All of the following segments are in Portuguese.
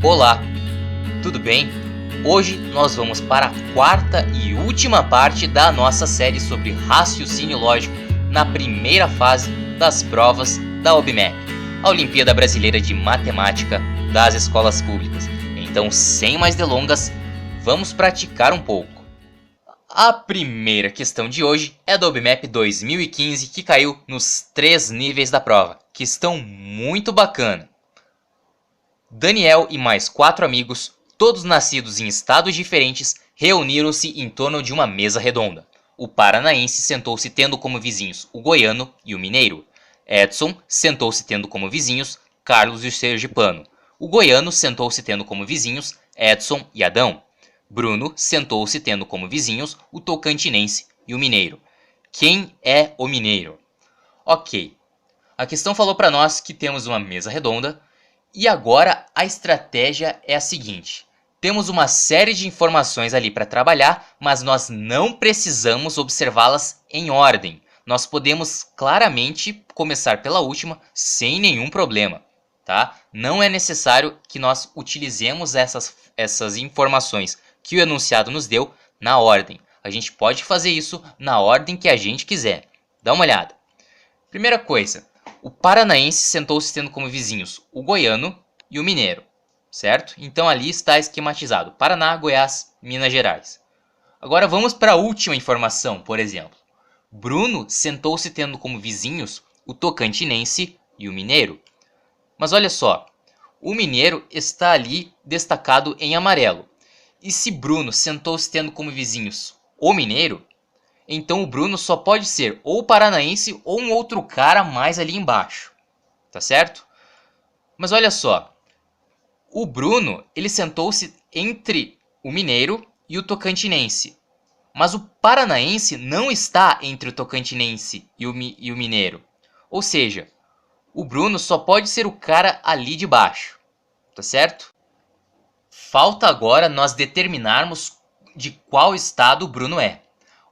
Olá, tudo bem? Hoje nós vamos para a quarta e última parte da nossa série sobre raciocínio lógico na primeira fase das provas da OBMEP, a Olimpíada Brasileira de Matemática das Escolas Públicas. Então, sem mais delongas, vamos praticar um pouco. A primeira questão de hoje é da OBMEP 2015, que caiu nos 3 níveis da prova, que estão muito bacana. Daniel e mais 4 amigos, todos nascidos em estados diferentes, reuniram-se em torno de uma mesa redonda. O paranaense sentou-se tendo como vizinhos o goiano e o mineiro. Edson sentou-se tendo como vizinhos Carlos e o sergipano. O goiano sentou-se tendo como vizinhos Edson e Adão. Bruno sentou-se tendo como vizinhos o tocantinense e o mineiro. Quem é o mineiro? Ok, a questão falou para nós que temos uma mesa redonda e agora a estratégia é a seguinte. Temos uma série de informações ali para trabalhar, mas nós não precisamos observá-las em ordem. Nós podemos claramente começar pela última sem nenhum problema, tá? Não é necessário que nós utilizemos essas informações que o enunciado nos deu na ordem. A gente pode fazer isso na ordem que a gente quiser. Dá uma olhada. Primeira coisa, o paranaense sentou-se tendo como vizinhos o goiano e o mineiro, certo? Então ali está esquematizado: Paraná, Goiás, Minas Gerais. Agora vamos para a última informação, por exemplo. Bruno sentou-se tendo como vizinhos o tocantinense e o mineiro. Mas olha só, o mineiro está ali destacado em amarelo. E se Bruno sentou-se tendo como vizinhos o mineiro, então o Bruno só pode ser ou o paranaense ou um outro cara mais ali embaixo, tá certo? Mas olha só, o Bruno ele sentou-se entre o mineiro e o tocantinense, mas o paranaense não está entre o tocantinense e o mineiro. Ou seja, o Bruno só pode ser o cara ali de baixo, tá certo? Falta agora nós determinarmos de qual estado o Bruno é.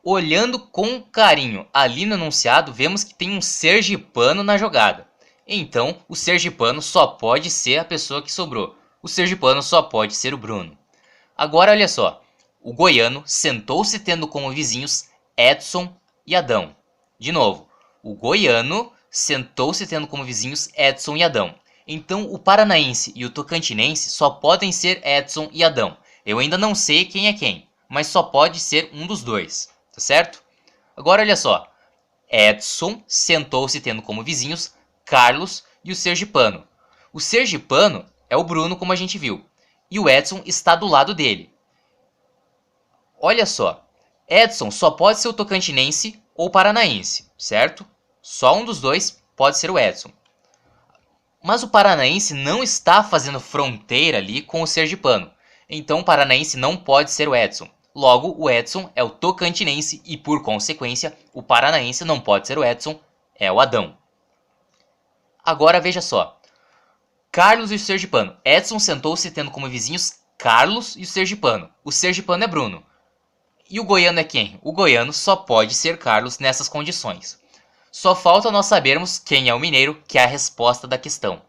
Olhando com carinho ali no enunciado, vemos que tem um sergipano na jogada. Então, o sergipano só pode ser a pessoa que sobrou. O sergipano só pode ser o Bruno. Agora, olha só. O goiano sentou-se tendo como vizinhos Edson e Adão. De novo, o goiano sentou-se tendo como vizinhos Edson e Adão. Então, o paranaense e o tocantinense só podem ser Edson e Adão. Eu ainda não sei quem é quem, mas só pode ser um dos dois. Tá certo? Agora olha só. Edson sentou-se tendo como vizinhos Carlos e o sergipano. O sergipano é o Bruno, como a gente viu. E o Edson está do lado dele. Olha só. Edson só pode ser o tocantinense ou o paranaense, certo? Só um dos dois pode ser o Edson. Mas o paranaense não está fazendo fronteira ali com o sergipano. Então o paranaense não pode ser o Edson. Logo, o Edson é o tocantinense e, por consequência, o paranaense não pode ser o Edson, é o Adão. Agora veja só. Carlos e o sergipano. Edson sentou-se tendo como vizinhos Carlos e o sergipano. O sergipano é Bruno. E o goiano é quem? O goiano só pode ser Carlos nessas condições. Só falta nós sabermos quem é o mineiro, que é a resposta da questão.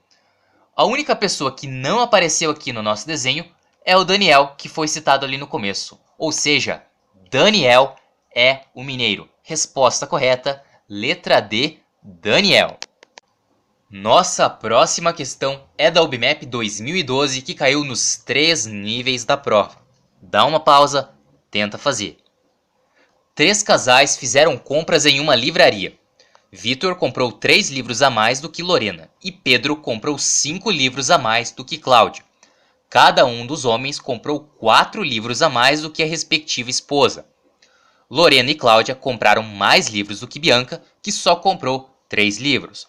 A única pessoa que não apareceu aqui no nosso desenho é o Daniel, que foi citado ali no começo. Ou seja, Daniel é o mineiro. Resposta correta, letra D, Daniel. Nossa próxima questão é da OBMEP 2012, que caiu nos 3 níveis da prova. Dá uma pausa, tenta fazer. 3 casais fizeram compras em uma livraria. Vitor comprou 3 livros a mais do que Lorena e Pedro comprou 5 livros a mais do que Cláudia. Cada um dos homens comprou 4 livros a mais do que a respectiva esposa. Lorena e Cláudia compraram mais livros do que Bianca, que só comprou 3 livros.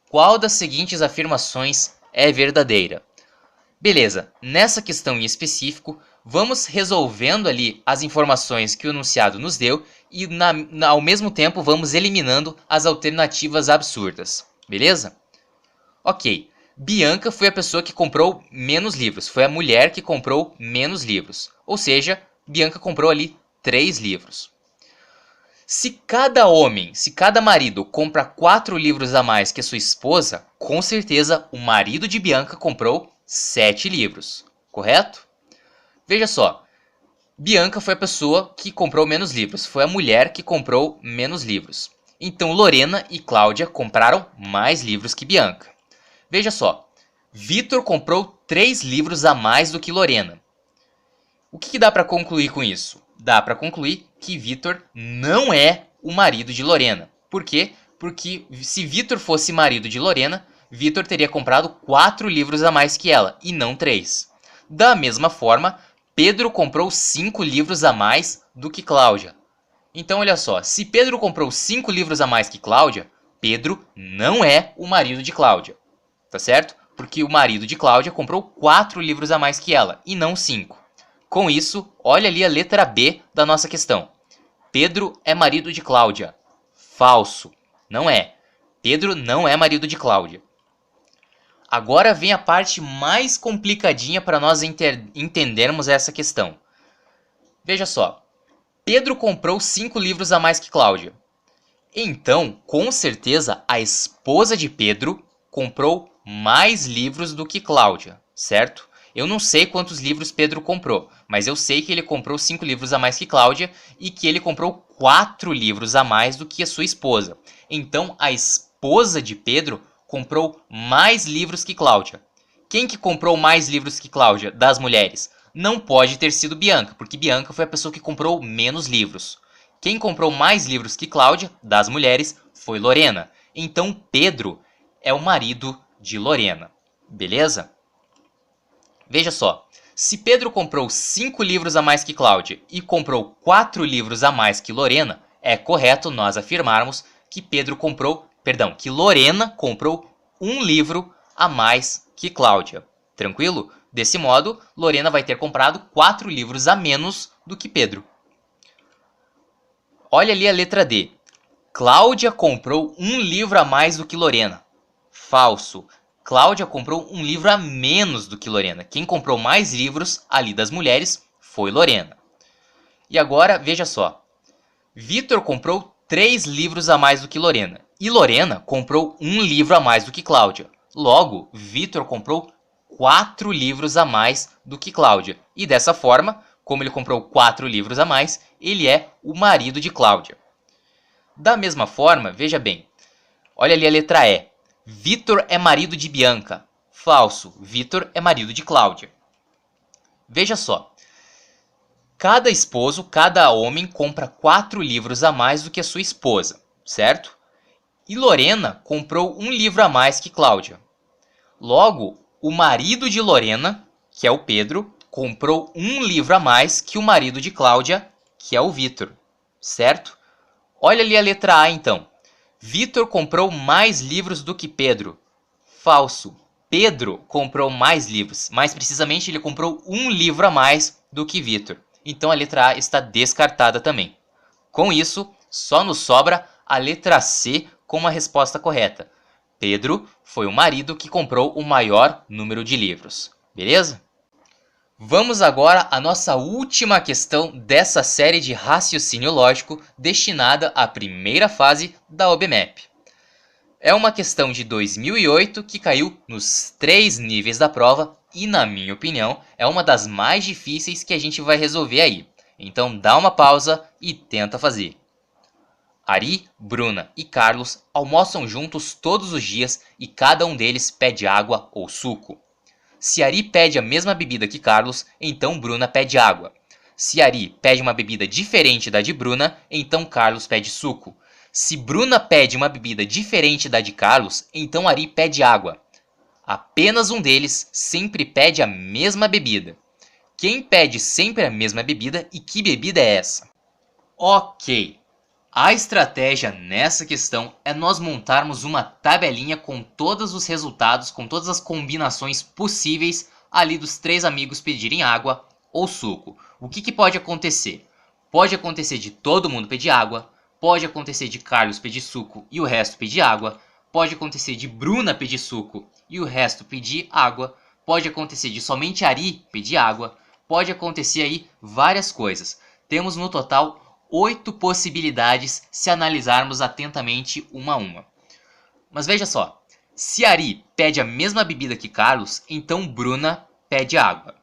Qual das seguintes afirmações é verdadeira? Beleza, nessa questão em específico, vamos resolvendo ali as informações que o enunciado nos deu e ao mesmo tempo vamos eliminando as alternativas absurdas, beleza? Ok, Bianca foi a pessoa que comprou menos livros, foi a mulher que comprou menos livros, ou seja, Bianca comprou ali 3 livros. Se cada marido compra 4 livros a mais que a sua esposa, com certeza o marido de Bianca comprou 7 livros. correto? Veja só, Bianca foi a pessoa que comprou menos livros, foi a mulher que comprou menos livros. Então Lorena e Cláudia compraram mais livros que Bianca. Veja só, Vitor comprou 3 livros a mais do que Lorena. O que dá para concluir com isso? Dá para concluir que Vitor não é o marido de Lorena. Por quê? Porque se Vitor fosse marido de Lorena, Vitor teria comprado 4 livros a mais que ela, e não 3. Da mesma forma, Pedro comprou 5 livros a mais do que Cláudia. Então olha só, se Pedro comprou 5 livros a mais que Cláudia, Pedro não é o marido de Cláudia. Tá certo? Porque o marido de Cláudia comprou 4 livros a mais que ela, e não 5. Com isso, olha ali a letra B da nossa questão. Pedro é marido de Cláudia. Falso. Não é. Pedro não é marido de Cláudia. Agora vem a parte mais complicadinha para nós entendermos essa questão. Veja só. Pedro comprou 5 livros a mais que Cláudia. Então, com certeza, a esposa de Pedro comprou mais livros do que Cláudia, certo? Eu não sei quantos livros Pedro comprou, mas eu sei que ele comprou 5 livros a mais que Cláudia e que ele comprou 4 livros a mais do que a sua esposa. Então, a esposa de Pedro comprou mais livros que Cláudia. Quem que comprou mais livros que Cláudia das mulheres? Não pode ter sido Bianca, porque Bianca foi a pessoa que comprou menos livros. Quem comprou mais livros que Cláudia, das mulheres, foi Lorena. Então, Pedro é o marido de Lorena. Beleza? Veja só, se Pedro comprou 5 livros a mais que Cláudia e comprou 4 livros a mais que Lorena, é correto nós afirmarmos que que Lorena comprou 1 livro a mais que Cláudia. Tranquilo? Desse modo, Lorena vai ter comprado 4 livros a menos do que Pedro. Olha ali a letra D. Cláudia comprou 1 livro a mais do que Lorena. Falso. Cláudia comprou 1 livro a menos do que Lorena. Quem comprou mais livros ali das mulheres foi Lorena. E agora, veja só. Vitor comprou 3 livros a mais do que Lorena. E Lorena comprou 1 livro a mais do que Cláudia. Logo, Vitor comprou 4 livros a mais do que Cláudia. E dessa forma, como ele comprou 4 livros a mais, ele é o marido de Cláudia. Da mesma forma, veja bem. Olha ali a letra E. Vitor é marido de Bianca. Falso. Vitor é marido de Cláudia. Veja só. Cada esposo, cada homem compra 4 livros a mais do que a sua esposa, certo? E Lorena comprou 1 livro a mais que Cláudia. Logo, o marido de Lorena, que é o Pedro, comprou 1 livro a mais que o marido de Cláudia, que é o Vitor, certo? Olha ali a letra A então. Vitor comprou mais livros do que Pedro. Falso. Pedro comprou mais livros. Mais precisamente, ele comprou 1 livro a mais do que Vitor. Então a letra A está descartada também. Com isso, só nos sobra a letra C como a resposta correta. Pedro foi o marido que comprou o maior número de livros. Beleza? Vamos agora à nossa última questão dessa série de raciocínio lógico destinada à primeira fase da OBMAP. É uma questão de 2008 que caiu nos 3 níveis da prova e, na minha opinião, é uma das mais difíceis que a gente vai resolver aí. Então dá uma pausa e tenta fazer. Ari, Bruna e Carlos almoçam juntos todos os dias e cada um deles pede água ou suco. Se Ari pede a mesma bebida que Carlos, então Bruna pede água. Se Ari pede uma bebida diferente da de Bruna, então Carlos pede suco. Se Bruna pede uma bebida diferente da de Carlos, então Ari pede água. Apenas um deles sempre pede a mesma bebida. Quem pede sempre a mesma bebida e que bebida é essa? Ok. A estratégia nessa questão é nós montarmos uma tabelinha com todos os resultados, com todas as combinações possíveis ali dos 3 amigos pedirem água ou suco. O que pode acontecer? Pode acontecer de todo mundo pedir água, pode acontecer de Carlos pedir suco e o resto pedir água, pode acontecer de Bruna pedir suco e o resto pedir água, pode acontecer de somente Ari pedir água, pode acontecer aí várias coisas. Temos no total 8 possibilidades se analisarmos atentamente uma a uma. Mas veja só, se Ari pede a mesma bebida que Carlos, então Bruna pede água.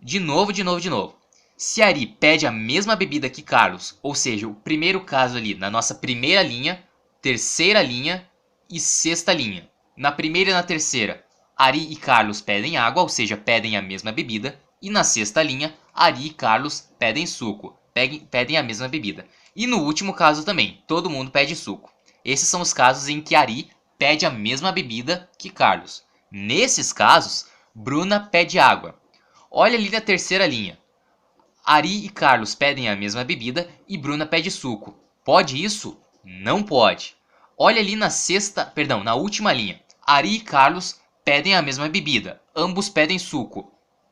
De novo. Se Ari pede a mesma bebida que Carlos, ou seja, o primeiro caso ali na nossa primeira linha, terceira linha e sexta linha. Na primeira e na terceira, Ari e Carlos pedem água, ou seja, pedem a mesma bebida. E na sexta linha, Ari e Carlos pedem suco, pedem a mesma bebida. E no último caso também, todo mundo pede suco. Esses são os casos em que Ari pede a mesma bebida que Carlos. Nesses casos, Bruna pede água. Olha ali na terceira linha. Ari e Carlos pedem a mesma bebida e Bruna pede suco. Pode isso? Não pode. Olha ali na última linha. Ari e Carlos pedem a mesma bebida. Ambos pedem suco.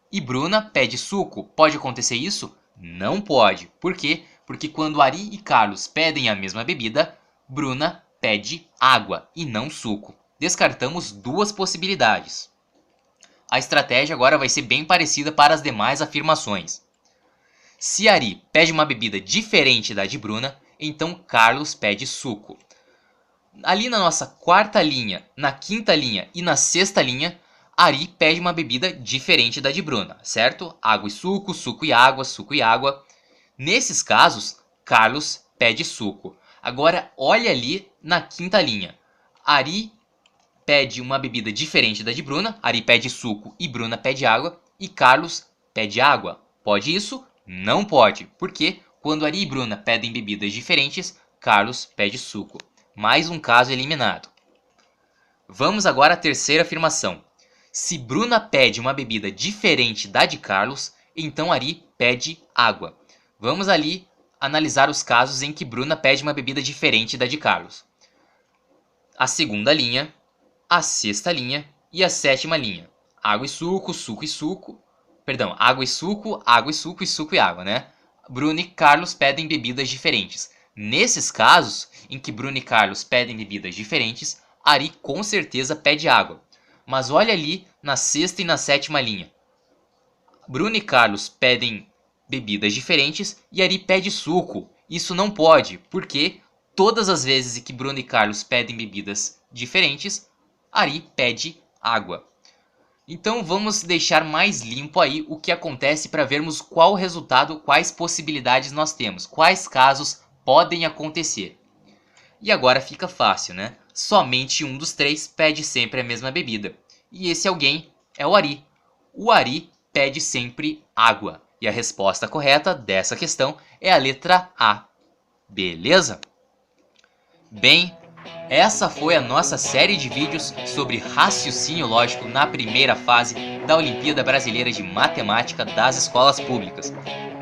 E Bruna pede suco. Pode acontecer isso? Não pode. Por quê? Porque quando Ari e Carlos pedem a mesma bebida, Bruna pede água e não suco. Descartamos duas possibilidades. A estratégia agora vai ser bem parecida para as demais afirmações. Se Ari pede uma bebida diferente da de Bruna, então Carlos pede suco. Ali na nossa quarta linha, na quinta linha e na sexta linha, Ari pede uma bebida diferente da de Bruna, certo? Água e suco, suco e água, suco e água. Nesses casos, Carlos pede suco. Agora, olha ali na quinta linha. Ari pede uma bebida diferente da de Bruna, Ari pede suco e Bruna pede água, e Carlos pede água. Pode isso? Não pode, porque quando Ari e Bruna pedem bebidas diferentes, Carlos pede suco. Mais um caso eliminado. Vamos agora à terceira afirmação. Se Bruna pede uma bebida diferente da de Carlos, então Ari pede água. Vamos ali analisar os casos em que Bruna pede uma bebida diferente da de Carlos. A segunda linha, a sexta linha e a sétima linha. Água e suco, suco e suco. Perdão, água e suco e suco e água, né? Bruna e Carlos pedem bebidas diferentes. Nesses casos, em que Bruna e Carlos pedem bebidas diferentes, Ari com certeza pede água. Mas olha ali na sexta e na sétima linha. Bruna e Carlos pedem bebidas diferentes e Ari pede suco. Isso não pode, porque todas as vezes em que Bruna e Carlos pedem bebidas diferentes, Ari pede água. Então vamos deixar mais limpo aí o que acontece para vermos qual resultado, quais possibilidades nós temos, quais casos podem acontecer. E agora fica fácil, né? Somente um dos três pede sempre a mesma bebida. E esse alguém é o Ari. O Ari pede sempre água. E a resposta correta dessa questão é a letra A. Beleza? Bem, essa foi a nossa série de vídeos sobre raciocínio lógico na primeira fase da Olimpíada Brasileira de Matemática das Escolas Públicas.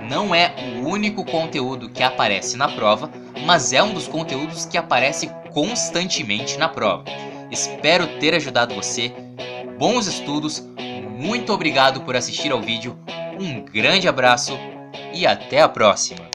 Não é o único conteúdo que aparece na prova, mas é um dos conteúdos que aparece constantemente na prova. Espero ter ajudado você. Bons estudos, muito obrigado por assistir ao vídeo, um grande abraço e até a próxima!